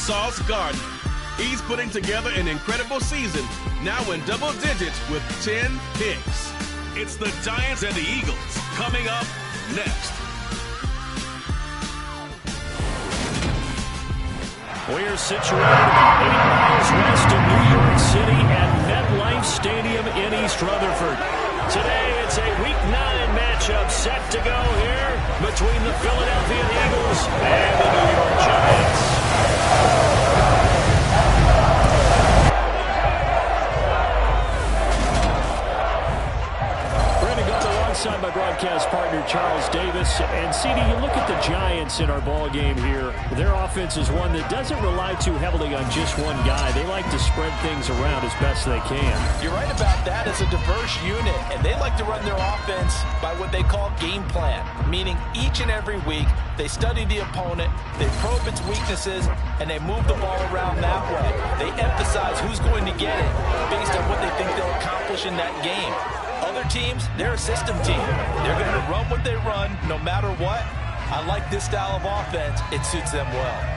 Sauce Gardner. He's putting together an incredible season, now in double digits with 10 picks. It's the Giants and the Eagles coming up next. We're situated about 8 miles west of New York City at MetLife Stadium in East Rutherford. Today, it's a Week 9 matchup set to go here between the Philadelphia Eagles and the New York Giants. Alongside my broadcast partner, Charles Davis. And, CD, you look at the Giants in our ball game here. Their offense is one that doesn't rely too heavily on just one guy. They like to spread things around as best they can. You're right about that. It's a diverse unit, and they like to run their offense by what they call game plan, meaning each and every week they study the opponent, they probe its weaknesses, and they move the ball around that way. They emphasize who's going to get it based on what they think they'll accomplish in that game. Other teams, they're a system team. They're going to run what they run no matter what. I like this style of offense. It suits them well.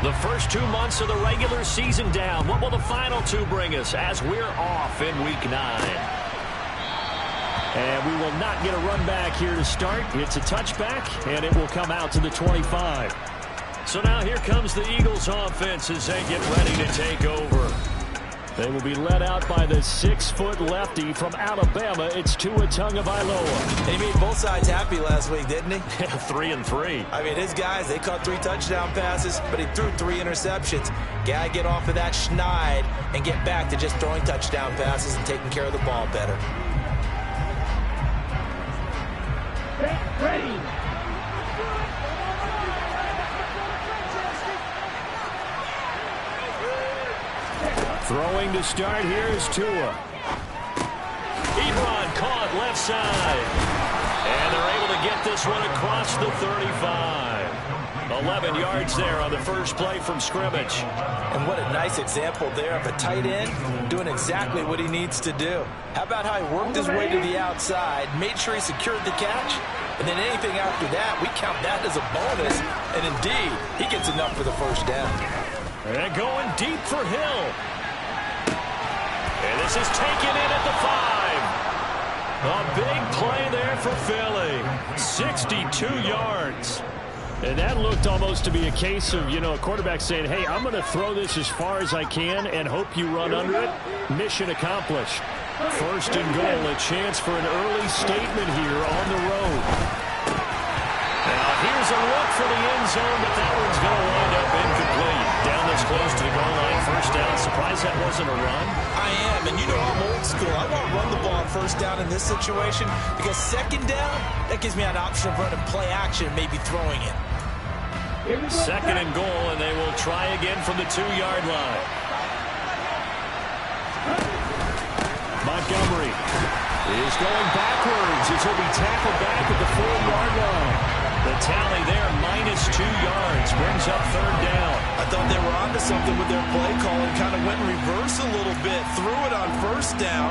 The first 2 months of the regular season down. What will the final 2 bring us as we're off in Week 9? And we will not get a run back here to start. It's a touchback, and it will come out to the 25. So now here comes the Eagles offense as they get ready to take over. They will be led out by the 6-foot lefty from Alabama. It's Tua Tagovailoa. He made both sides happy last week, didn't he? 3-3. I mean, his guys, they caught 3 touchdown passes, but he threw 3 interceptions. Gotta get off of that schneid and get back to just throwing touchdown passes and taking care of the ball better. Ready. Throwing to start here is Tua. Ebron caught left side. And they're able to get this one across the 35. 11 yards there on the first play from scrimmage. And what a nice example there of a tight end doing exactly what he needs to do. How about how he worked his way to the outside, made sure he secured the catch, and then anything after that, we count that as a bonus. And indeed, he gets enough for the first down. And going deep for Hill. And this is taken in at the 5. A big play there for Philly. 62 yards. And that looked almost to be a case of, a quarterback saying, hey, I'm going to throw this as far as I can and hope you run under it. Mission accomplished. First and goal, a chance for an early statement here on the road. Now here's a look for the end zone, but that one's going to wind up incomplete. Down this close to the goal line, first down. Surprised that wasn't a run. I am, and I'm old school. I want to run the ball on first down in this situation because second down, that gives me an option of running play action, maybe throwing it. Second and goal, and they will try again from the 2-yard line. Montgomery is going backwards as he'll be tackled back at the 4-yard line. The tally there, -2 yards, brings up third down. I thought they were onto something with their play call and kind of went in reverse a little bit. Threw it on first down,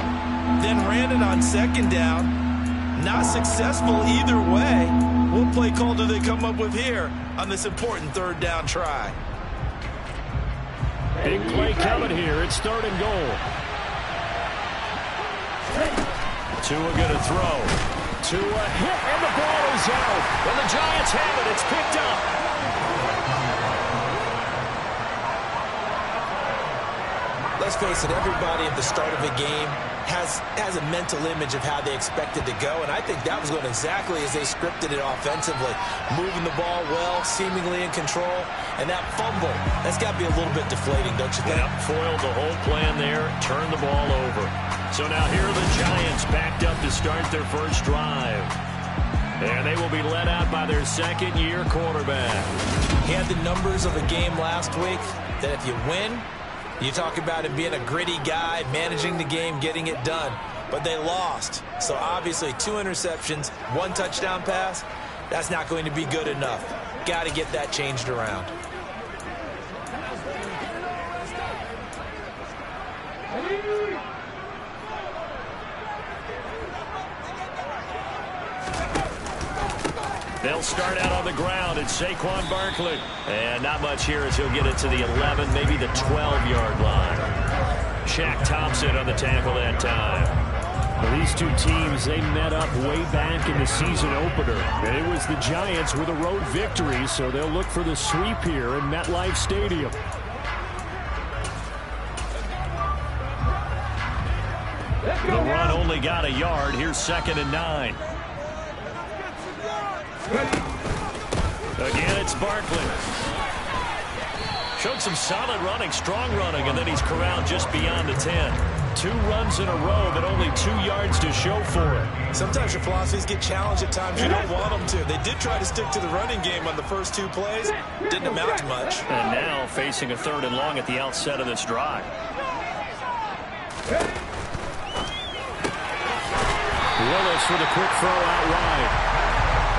then ran it on second down. Not successful either way. What play call do they come up with here on this important third down try? Big play coming here. It's third and goal. Tua going to throw. Tua hit, and the ball is out. And the Giants have it. It's picked up. Let's face it, everybody at the start of a game has a mental image of how they expect it to go, and I think that was going exactly as they scripted it offensively. Moving the ball well, seemingly in control, and that fumble, that's got to be a little bit deflating, don't you think? Yep, foiled the whole plan there, turned the ball over. So now here are the Giants backed up to start their first drive. And they will be led out by their second-year quarterback. He had the numbers of the game last week that if you win, you talk about him being a gritty guy, managing the game, getting it done. But they lost. So obviously 2 interceptions, 1 touchdown pass, that's not going to be good enough. Got to get that changed around. They'll start out on the ground. It's Saquon Barkley. And not much here as he'll get it to the 11, maybe the 12-yard line. Shaq Thompson on the tackle that time. Well, these two teams, they met up way back in the season opener. And it was the Giants with a road victory, so they'll look for the sweep here in MetLife Stadium. The run only got a yard. Here's 2nd and 9. Again, it's Barkley. Showed some solid running, strong running, and then he's corralled just beyond the 10. 2 runs in a row, but only 2 yards to show for it. Sometimes your philosophies get challenged at times you don't want them to. They did try to stick to the running game on the first 2 plays. Didn't amount to much. And now facing a 3rd and long at the outset of this drive. Willis with a quick throw out wide.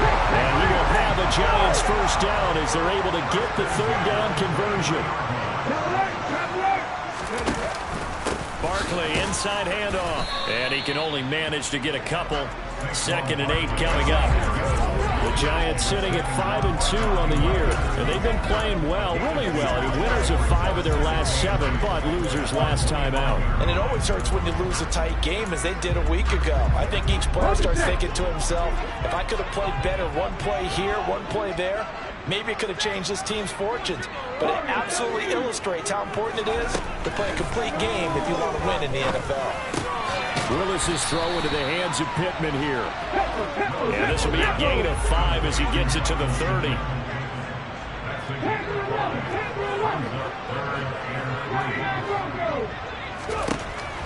And he will have a Giants first down as they're able to get the 3rd down conversion. Barkley inside handoff. And he can only manage to get a couple. 2nd and 8 coming up. The Giants sitting at 5-2 on the year. And they've been playing well, really well. I mean, winners of 5 of their last 7, but losers last time out. And it always hurts when you lose a tight game as they did a week ago. I think each player starts thinking to himself, if I could have played better 1 play here, 1 play there, maybe it could have changed this team's fortunes. But it absolutely illustrates how important it is to play a complete game if you want to win in the NFL. Willis' throw into the hands of Pittman here. And this will be a gain of 5 as he gets it to the 30.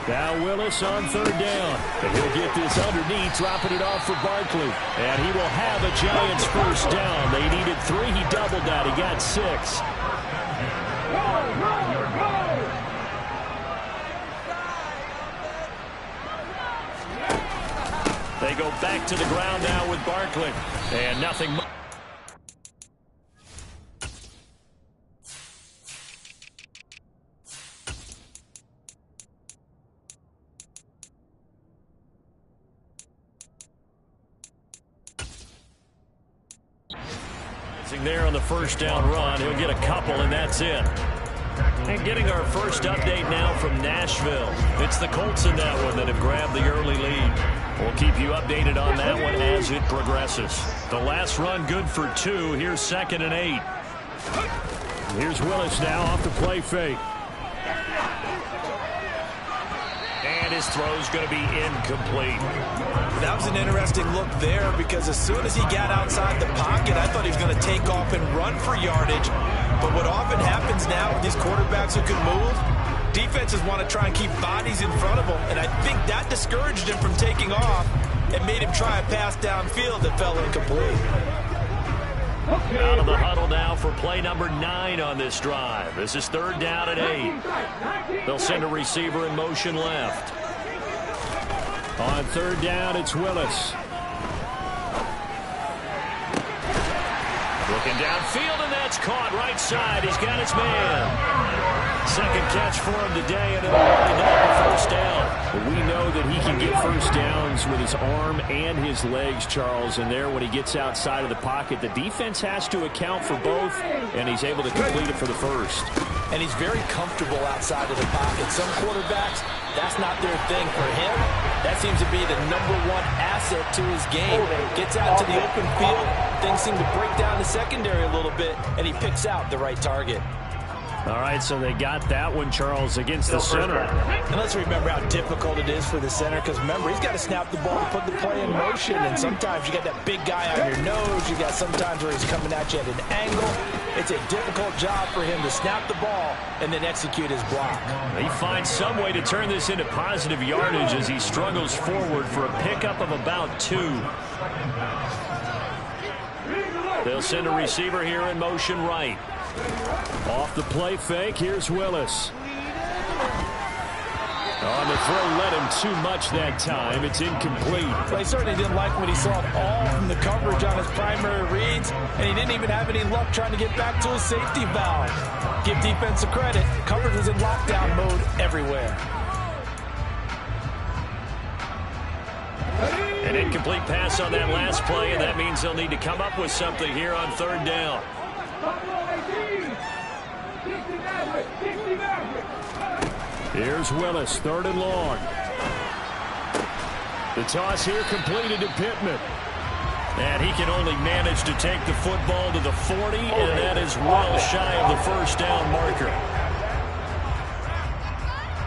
Now Willis on 3rd down. And he'll get this underneath, dropping it off for Barkley. And he will have a Giants first down. They needed 3. He doubled that. He got 6. They go back to the ground now with Barkley. And nothing. There on the first down run. He'll get a couple, and that's it. And getting our first update now from Nashville. It's the Colts in that one that have grabbed the early lead. We'll keep you updated on that one as it progresses. The last run good for 2. Here's 2nd and 8. Here's Willis now off the play fake. And his throw's going to be incomplete. That was an interesting look there because as soon as he got outside the pocket, I thought he was going to take off and run for yardage. But what often happens now with these quarterbacks who can move, defenses want to try and keep bodies in front of them, and I think that discouraged him from taking off and made him try a pass downfield that fell incomplete. Out of the huddle now for play number 9 on this drive. This is 3rd down and 8. They'll send a receiver in motion left. On 3rd down, it's Willis. Looking downfield, and that's caught right side. He's got his man. Second catch for him today, and it'll wind up a first down. But we know that he can get first downs with his arm and his legs, Charles. And there, when he gets outside of the pocket, the defense has to account for both, and he's able to complete it for the first. And he's very comfortable outside of the pocket. Some quarterbacks, that's not their thing. For him, that seems to be the #1 asset to his game. Gets out into the open field, things seem to break down the secondary a little bit, and he picks out the right target. All right, so they got that one, Charles, against the center. And let's remember how difficult it is for the center, because remember, he's got to snap the ball to put the play in motion, and sometimes you got that big guy on your nose. You got sometimes where he's coming at you at an angle. It's a difficult job for him to snap the ball and then execute his block. He finds some way to turn this into positive yardage as he struggles forward for a pickup of about 2. They'll send a receiver here in motion right. Off the play fake, here's Willis. On the throw, led him too much that time. It's incomplete. Well, he certainly didn't like when he saw it all from the coverage on his primary reads, and he didn't even have any luck trying to get back to his safety valve. Give defense a credit. Coverage was in lockdown mode everywhere. An incomplete pass on that last play, and that means they'll need to come up with something here on 3rd down. Here's Willis, 3rd and long. The toss here completed to Pittman. And he can only manage to take the football to the 40, and that is well shy of the first down marker.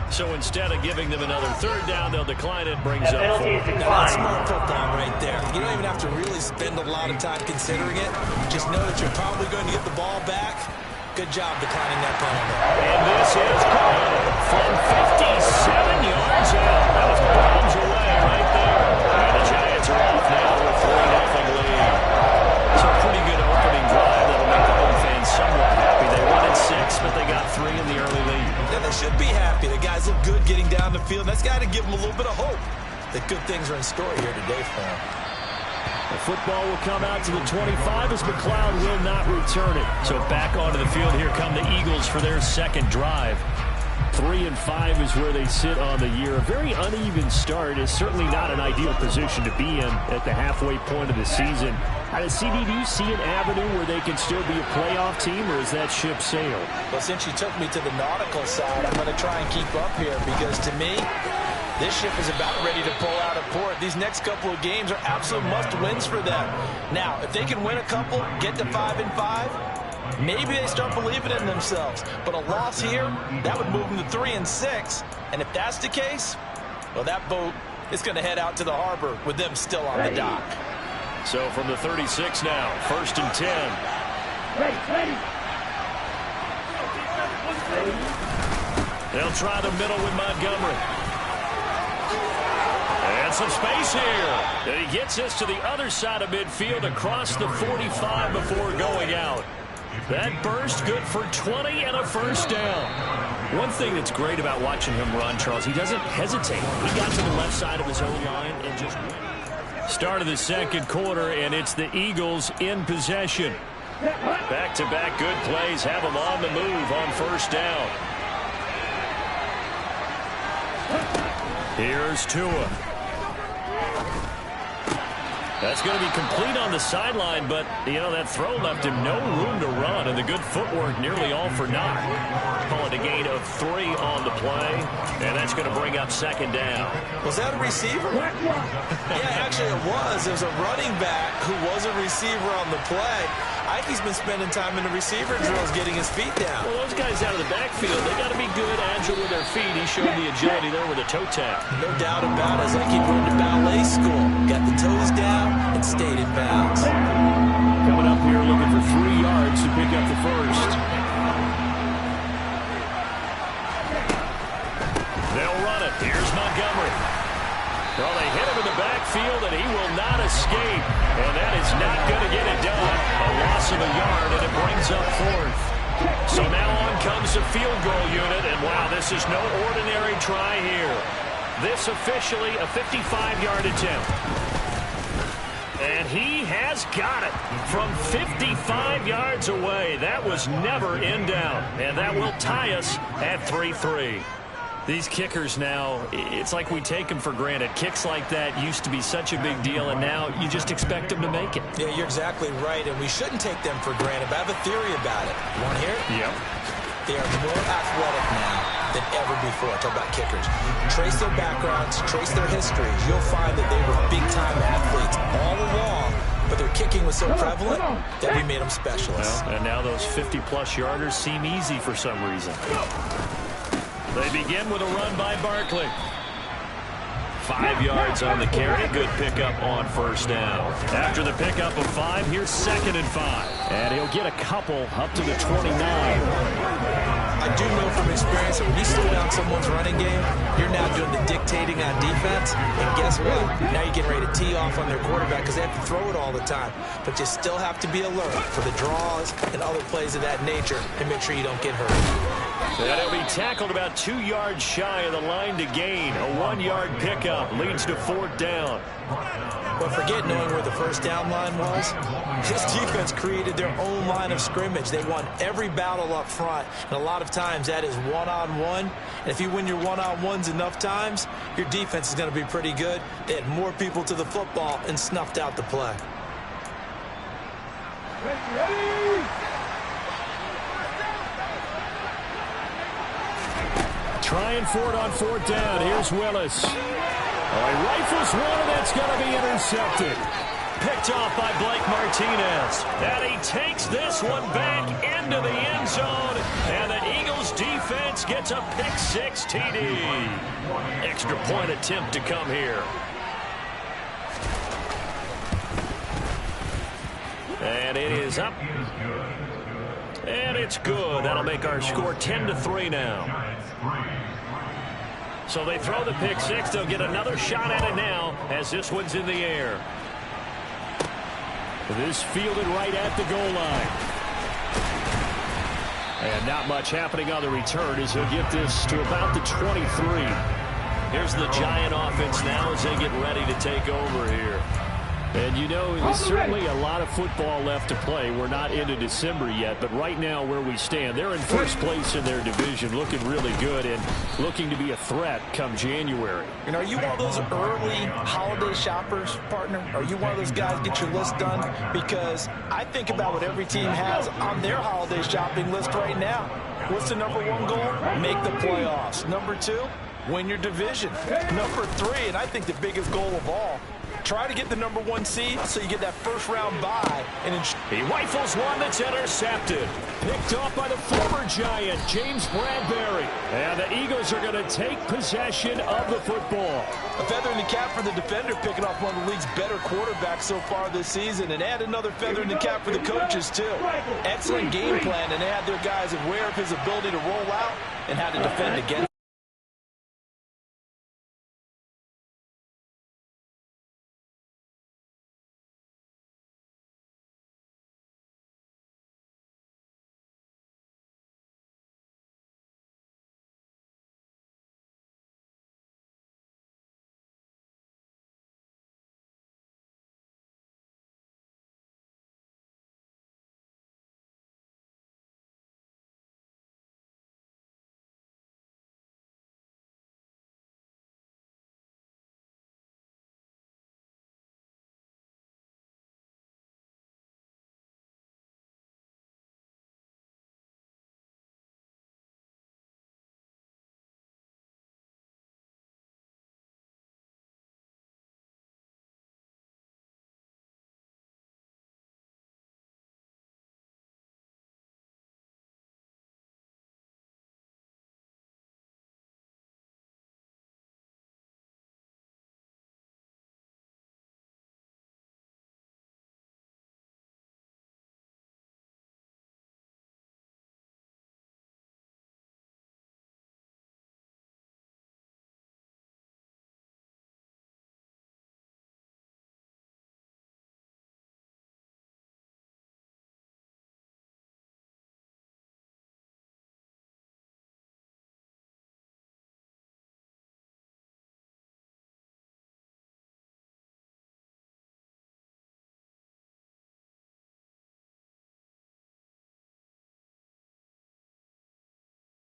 So instead of giving them another 3rd down, they'll decline it, brings up 4. That's smart football right there. You don't even have to really spend a lot of time considering it. Just know that you're probably going to get the ball back. Good job declining that penalty. And this is caught from 57 yards out. That was bombs away right there. And the Giants are off now with 3-0 lead. It's a pretty good opening drive that'll make the home fans somewhat happy. They won at 6, but they got 3 in the early lead. Yeah, they should be happy. The guys look good getting down the field. That's got to give them a little bit of hope that good things are in store here today for them. The football will come out to the 25 as McLeod will not return it. So back onto the field, here come the Eagles for their 2nd drive. 3-5 is where they sit on the year. A very uneven start is certainly not an ideal position to be in at the halfway point of the season. CD, do you see an avenue where they can still be a playoff team, or is that ship sailed? Well, since you took me to the nautical side, I'm going to try and keep up here because to me, this ship is about ready to pull out of port. These next couple of games are absolute must-wins for them. Now, if they can win a couple, get to 5-5, maybe they start believing in themselves. But a loss here, that would move them to 3-6. And if that's the case, well, that boat is going to head out to the harbor with them still on the dock. So from the 36 now, 1st and 10. They'll try the middle with Montgomery. And some space here. And he gets this to the other side of midfield across the 45 before going out. That burst good for 20 and a first down. One thing that's great about watching him run, Charles, he doesn't hesitate. He got to the left side of his own line and just went. Start of the 2nd quarter, and it's the Eagles in possession. Back-to-back good plays have them on the move on 1st down. Here's Tua. That's going to be complete on the sideline, but, you know, that throw left him no room to run, and the good footwork nearly all for naught. Call it a gain of 3 on the play, and that's going to bring up second down. Was that a receiver? Yeah, actually it was. It was a running back who was a receiver on the play. Ikey's been spending time in the receiver drills getting his feet down. Well, those guys out of the backfield, they got to be good, agile with their feet. He showed the agility there with a toe tap. No doubt about it. It's like he went to ballet school. Got the toes down and stayed in bounds. Coming up here looking for 3 yards to pick up the first. They'll run it. Here's Montgomery. Well, they hit him in the backfield, and he will not escape. And that is not going to get it done. A loss of a yard, and it brings up 4th. So now on comes the field goal unit, and wow, this is no ordinary try here. This officially a 55-yard attempt. And he has got it from 55 yards away. That was never in doubt. And that will tie us at 3-3. These kickers now, it's like we take them for granted. Kicks like that used to be such a big deal, and now you just expect them to make it. Yeah, you're exactly right, and we shouldn't take them for granted, but I have a theory about it. You want to hear it? Yep. They are more athletic now than ever before. Talk about kickers. Trace their backgrounds, trace their histories. You'll find that they were big-time athletes all along, but their kicking was so prevalent that we made them specialists. Well, and now those 50-plus yarders seem easy for some reason. They begin with a run by Barkley. 5 yards on the carry. Good pickup on first down. After the pickup of 5, here's 2nd and 5. And he'll get a couple up to the 29. I do know from experience that when you slow down someone's running game, you're now doing the dictating on defense. And guess what? Now you're getting ready to tee off on their quarterback because they have to throw it all the time. But you still have to be alert for the draws and other plays of that nature and make sure you don't get hurt. And he'll be tackled about 2 yards shy of the line to gain. A 1-yard pickup leads to 4th down. But forget knowing where the first down line was. This defense created their own line of scrimmage. They won every battle up front, and a lot of times that is one-on-one. And if you win your one-on-ones enough times, your defense is going to be pretty good. They had more people to the football and snuffed out the play. Ready? Trying for it on 4th down. Here's Willis. Oh, he rifles one, and that's going to be intercepted. Picked off by Blake Martinez. And he takes this one back into the end zone. And the Eagles defense gets a pick-6 TD. Extra point attempt to come here. And it is up. And it's good. That'll make our score 10-3 now. So they throw the pick-6. They'll get another shot at it now as this one's in the air. This fielded right at the goal line. And not much happening on the return as he'll get this to about the 23. Here's the Giant offense now as they get ready to take over here. And you know, there's certainly a lot of football left to play. We're not into December yet, but right now where we stand, they're in first place in their division, looking really good and looking to be a threat come January. And are you one of those early holiday shoppers, partner? Are you one of those guys get your list done? Because I think about what every team has on their holiday shopping list right now. What's the #1 goal? Make the playoffs. #2, win your division. #3, and I think the biggest goal of all, try to get the #1 seed so you get that first-round bye. And he rifles one that's intercepted. Picked off by the former Giant, James Bradbury. And the Eagles are going to take possession of the football. A feather in the cap for the defender, picking off one of the league's better quarterbacks so far this season. And add another feather in the cap for the coaches, too. Excellent game plan, and they had their guys aware of his ability to roll out and how to defend against